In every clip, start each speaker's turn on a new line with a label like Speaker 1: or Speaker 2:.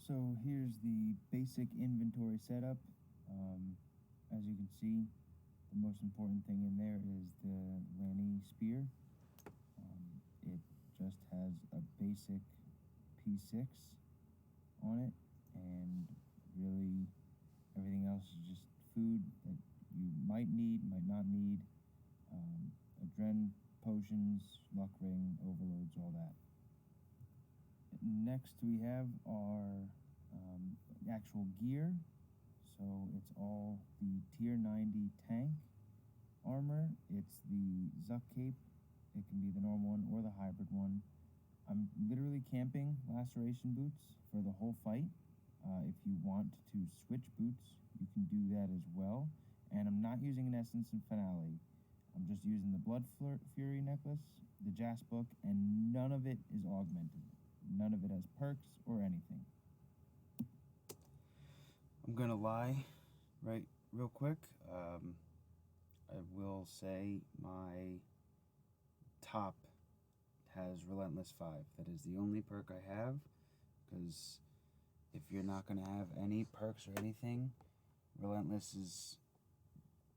Speaker 1: So here's the basic inventory setup. As you can see, the most important thing in there is the Lanny spear. It just has a basic P6 on it, and really everything else is just food that you might need, might not need. Adren potions, luck ring, overloads, all that. Next we have our actual gear. So it's all the tier 90 tank armor. It's the Zuck cape. It can be the normal one or the hybrid one. I'm literally camping laceration boots for the whole fight. If you want to switch boots, you can do that as well. And I'm not using an Essence and Finale. I'm just using the Blood Fury necklace, the Jas book, and none of it is augmented. None of it has perks or anything. I'm gonna lie real quick. I will say my top has Relentless 5. That is the only perk I have, because if you're not going to have any perks or anything, Relentless is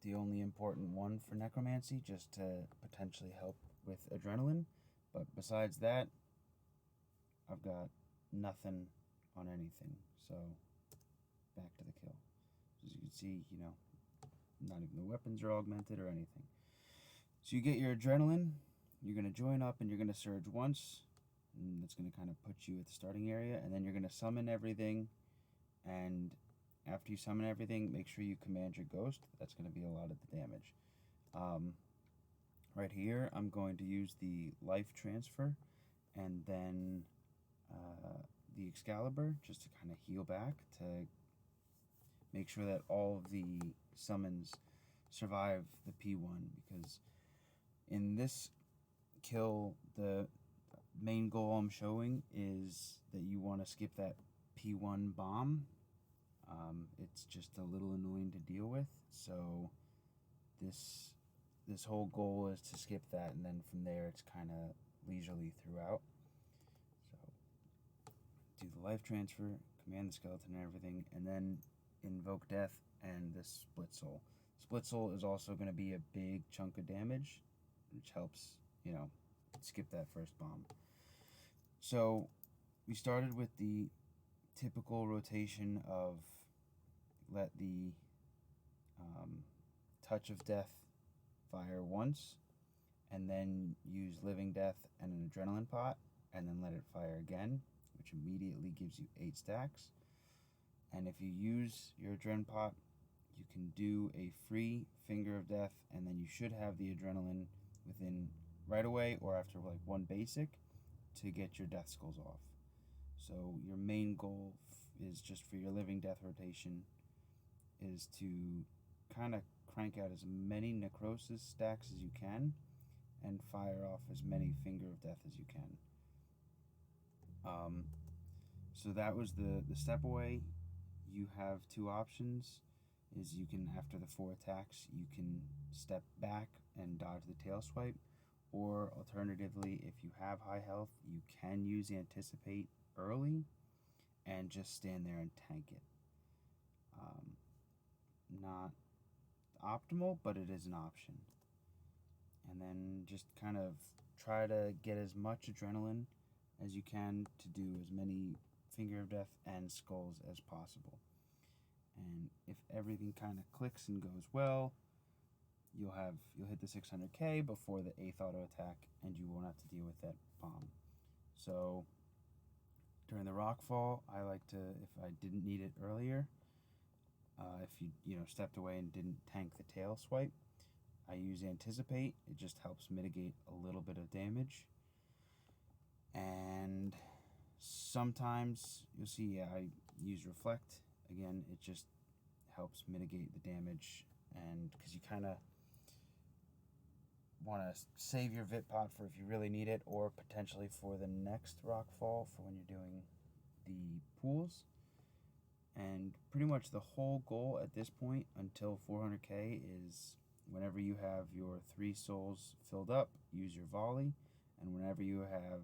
Speaker 1: the only important one for necromancy, just to potentially help with adrenaline. But besides that, I've got nothing on anything. So back to the kill. As you can see, not even the weapons are augmented or anything. So you get your adrenaline, you're going to join up and you're going to surge once, and that's going to kind of put you at the starting area, and then you're going to summon everything, and after you summon everything, make sure you command your ghost. That's going to be a lot of the damage. Right here, I'm going to use the life transfer, and then the Excalibur, just to kind of heal back, to make sure that all of the summons survive the P1, because in this kill, the main goal I'm showing is that you want to skip that P1 bomb. It's just a little annoying to deal with, so this whole goal is to skip that, and then from there it's kind of leisurely throughout. So do the life transfer, command the skeleton and everything, and then invoke death and this split soul. Split soul is also going to be a big chunk of damage, which helps, skip that first bomb. So we started with the typical rotation of let the touch of death fire once, and then use living death and an adrenaline pot, and then let it fire again, which immediately gives you 8 stacks. And if you use your adrenaline pot, you can do a free finger of death, and then you should have the adrenaline within right away or after like one basic to get your death skulls off. So your main goal is just for your living death rotation is to kind of crank out as many necrosis stacks as you can and fire off as many finger of death as you can. So that was the step away. You have 2 options. Is you can, after the 4 attacks, you can step back and dodge the tail swipe, or alternatively, if you have high health, you can use Anticipate early and just stand there and tank it. Not optimal, but it is an option. And then just kind of try to get as much adrenaline as you can to do as many finger of death and skulls as possible. And if everything kind of clicks and goes well, you'll hit the 600k before the 8th auto attack, and you won't have to deal with that bomb. So during the rockfall, I like to, if I didn't need it earlier, if you stepped away and didn't tank the tail swipe, I use Anticipate. It just helps mitigate a little bit of damage. And sometimes you'll see, I use Reflect. Again, it just helps mitigate the damage, and because you kind of want to save your Vit pot for if you really need it, or potentially for the next rockfall for when you're doing the pools. And pretty much the whole goal at this point until 400k is whenever you have your 3 souls filled up, use your volley, and whenever you have,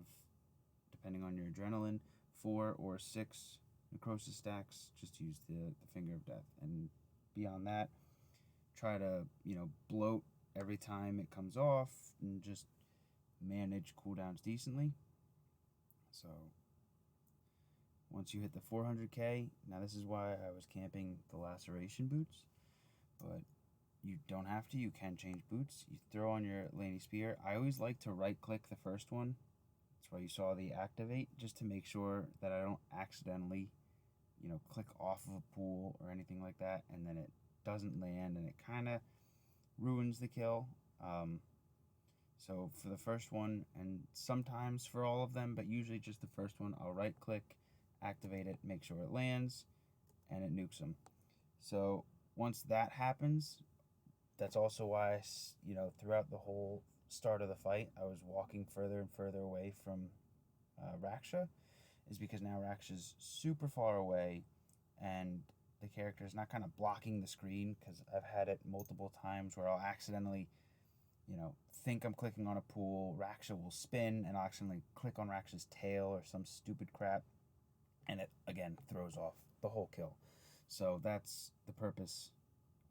Speaker 1: depending on your adrenaline, 4 or 6 necrosis stacks, just use the Finger of Death. And beyond that, try to, bloat every time it comes off and just manage cooldowns decently. So once you hit the 400k, now this is why I was camping the laceration boots, but you don't have to. You can change boots. You throw on your Laney Spear. I always like to right click the first one. That's why you saw the activate, just to make sure that I don't accidentally, click off of a pool or anything like that, and then it doesn't land and it kind of ruins the kill. So for the first one, and sometimes for all of them, but usually just the first one, I'll right click, activate it, make sure it lands, and it nukes them. So once that happens, that's also why, throughout the whole start of the fight, I was walking further and further away from Raksha, is because now Raksha's super far away, and the character is not kind of blocking the screen, because I've had it multiple times where I'll accidentally, think I'm clicking on a pool, Raksha will spin, and I'll accidentally click on Raksha's tail or some stupid crap, and it, again, throws off the whole kill. So that's the purpose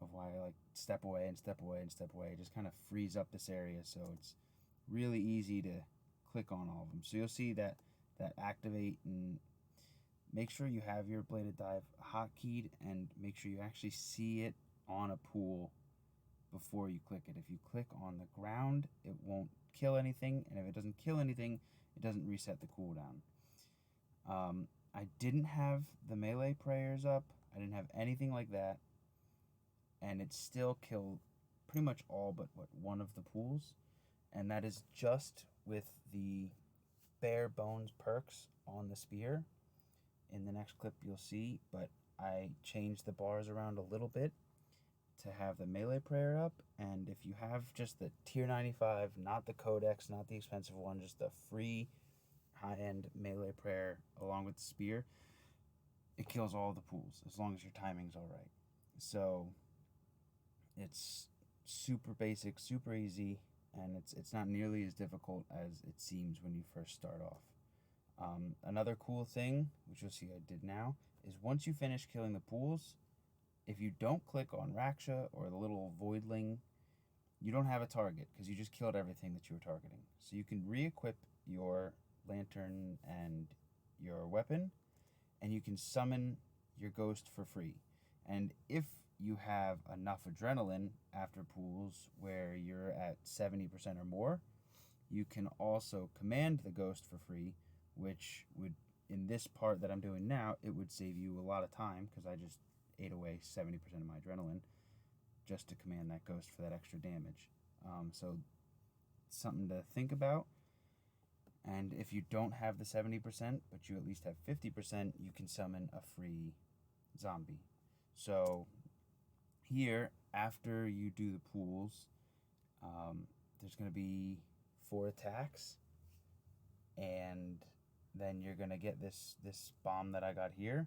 Speaker 1: of why I like step away and step away and step away. Just kind of frees up this area, so it's really easy to click on all of them. So you'll see that activate, and make sure you have your bladed dive hotkeyed, and make sure you actually see it on a pool before you click it. If you click on the ground, it won't kill anything, and if it doesn't kill anything, it doesn't reset the cooldown. I didn't have the melee prayers up. I didn't have anything like that, and it still killed pretty much all but one of the pools, and that is just with the bare bones perks on the spear. In the next clip you'll see, but I changed the bars around a little bit to have the melee prayer up, and if you have just the tier 95, not the codex, not the expensive one, just the free high-end melee prayer along with the spear, it kills all the pools as long as your timing's all right. So it's super basic, super easy, and it's not nearly as difficult as it seems when you first start off. Another cool thing, which you'll see I did now, is once you finish killing the pools, if you don't click on Raksha or the little voidling, you don't have a target because you just killed everything that you were targeting. So you can re-equip your lantern and your weapon, and you can summon your ghost for free. And if you have enough adrenaline after pools where you're at 70% or more, you can also command the ghost for free, which would, in this part that I'm doing now, it would save you a lot of time because I just ate away 70% of my adrenaline just to command that ghost for that extra damage. So something to think about. And if you don't have the 70%, but you at least have 50%, you can summon a free zombie. So here, after you do the pools, there's going to be 4 attacks, and then you're going to get this bomb that I got here.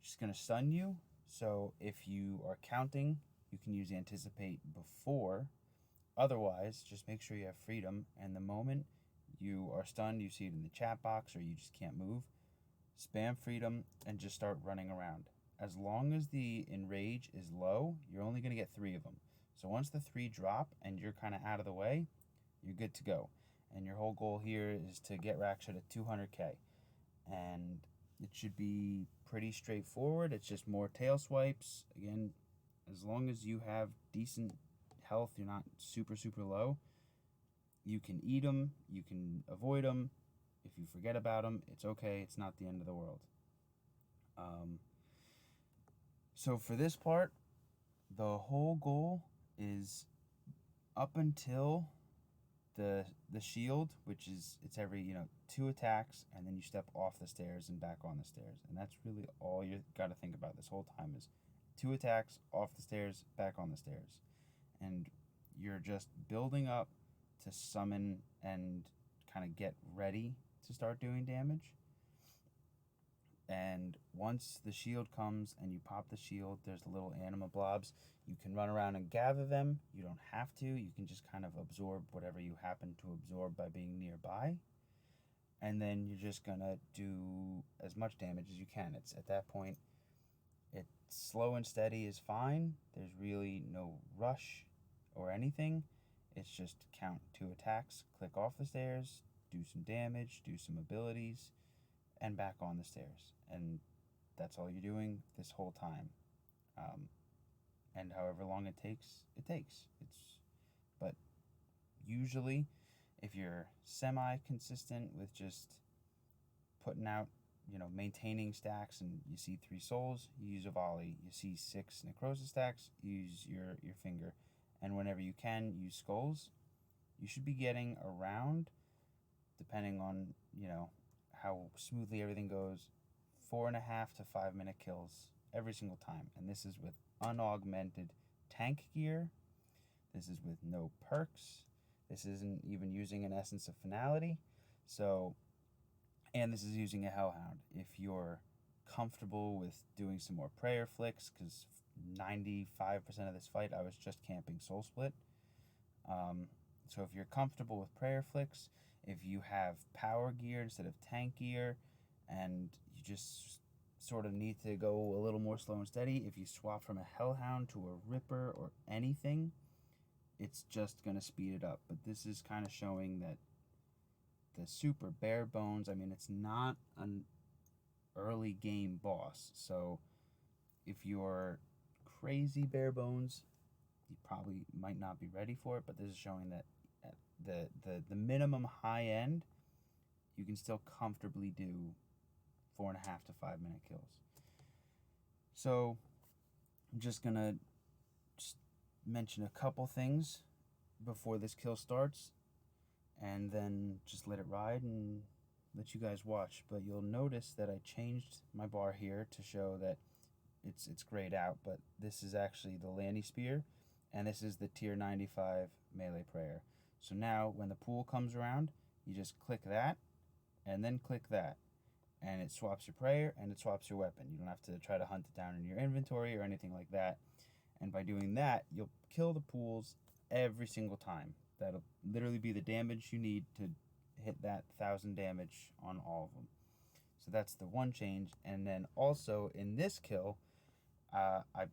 Speaker 1: It's just going to stun you. So if you are counting, you can use anticipate before. Otherwise, just make sure you have freedom, and the moment you are stunned, you see it in the chat box, or you just can't move, spam freedom and just start running around. As long as the enrage is low, you're only going to get 3 of them. So once the 3 drop and you're kind of out of the way, you're good to go. And your whole goal here is to get Raksha to 200k. And it should be pretty straightforward. It's just more tail swipes. Again, as long as you have decent health, you're not super, super low, you can eat them, you can avoid them. If you forget about them, it's okay. It's not the end of the world. So for this part, the whole goal is up until the shield, which is, it's every 2 attacks, and then you step off the stairs and back on the stairs, and that's really all you got to think about this whole time is 2 attacks, off the stairs, back on the stairs, and you're just building up to summon and kind of get ready to start doing damage. And once the shield comes and you pop the shield, there's the little anima blobs. You can run around and gather them. You don't have to. You can just kind of absorb whatever you happen to absorb by being nearby. and then you're just gonna do as much damage as you can. It's at that point, it's slow and steady is fine. There's really no rush or anything. It's just count 2 attacks, click off the stairs, do some damage, do some abilities, and back on the stairs. And that's all you're doing this whole time. And however long it takes, it takes. But usually, if you're semi-consistent with just putting out, maintaining stacks, and you see 3 souls, you use a volley. You see 6 necrosis stacks, use your finger. And whenever you can, use skulls. You should be getting around, depending on, how smoothly everything goes, 4.5 to 5 minute kills every single time. And this is with unaugmented tank gear. This is with no perks. This isn't even using an Essence of Finality. And this is using a Hellhound. If you're comfortable with doing some more prayer flicks, because 95% of this fight I was just camping Soul Split. So if you're comfortable with prayer flicks, if you have power gear instead of tank gear, and you just sort of need to go a little more slow and steady, if you swap from a Hellhound to a Ripper or anything, it's just going to speed it up. But this is kind of showing that the super bare bones, it's not an early game boss. So if you're crazy bare bones, you probably might not be ready for it. But this is showing that at the minimum high end, you can still comfortably do 4.5 to 5 minute kills. So I'm just going to mention a couple things before this kill starts, and then just let it ride and let you guys watch. But you'll notice that I changed my bar here to show that it's grayed out, but this is actually the Lanny Spear, and this is the tier 95 melee prayer. So now when the pool comes around, you just click that and then click that, and it swaps your prayer and it swaps your weapon. You don't have to try to hunt it down in your inventory or anything like that. And by doing that, you'll kill the pools every single time. That'll literally be the damage you need to hit that 1,000 damage on all of them. So that's the one change. And then also in this kill, I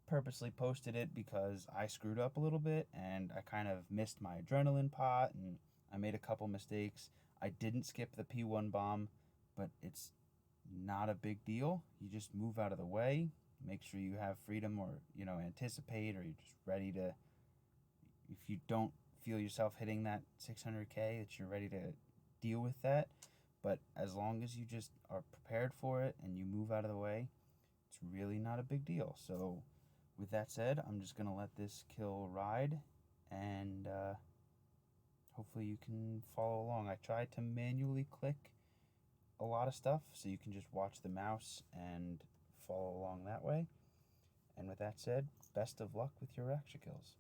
Speaker 1: purposely posted it because I screwed up a little bit and I kind of missed my adrenaline pot and I made a couple mistakes. I didn't skip the P1 bomb, but it's not a big deal. You just move out of the way, make sure you have freedom, or anticipate, or you're just ready to, if you don't feel yourself hitting that 600k, that you're ready to deal with that. But as long as you just are prepared for it and you move out of the way, it's really not a big deal. So with that said, I'm just going to let this kill ride, and hopefully you can follow along. I tried to manually click a lot of stuff so you can just watch the mouse and follow along that way. And with that said, best of luck with your Raksha kills.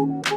Speaker 2: you.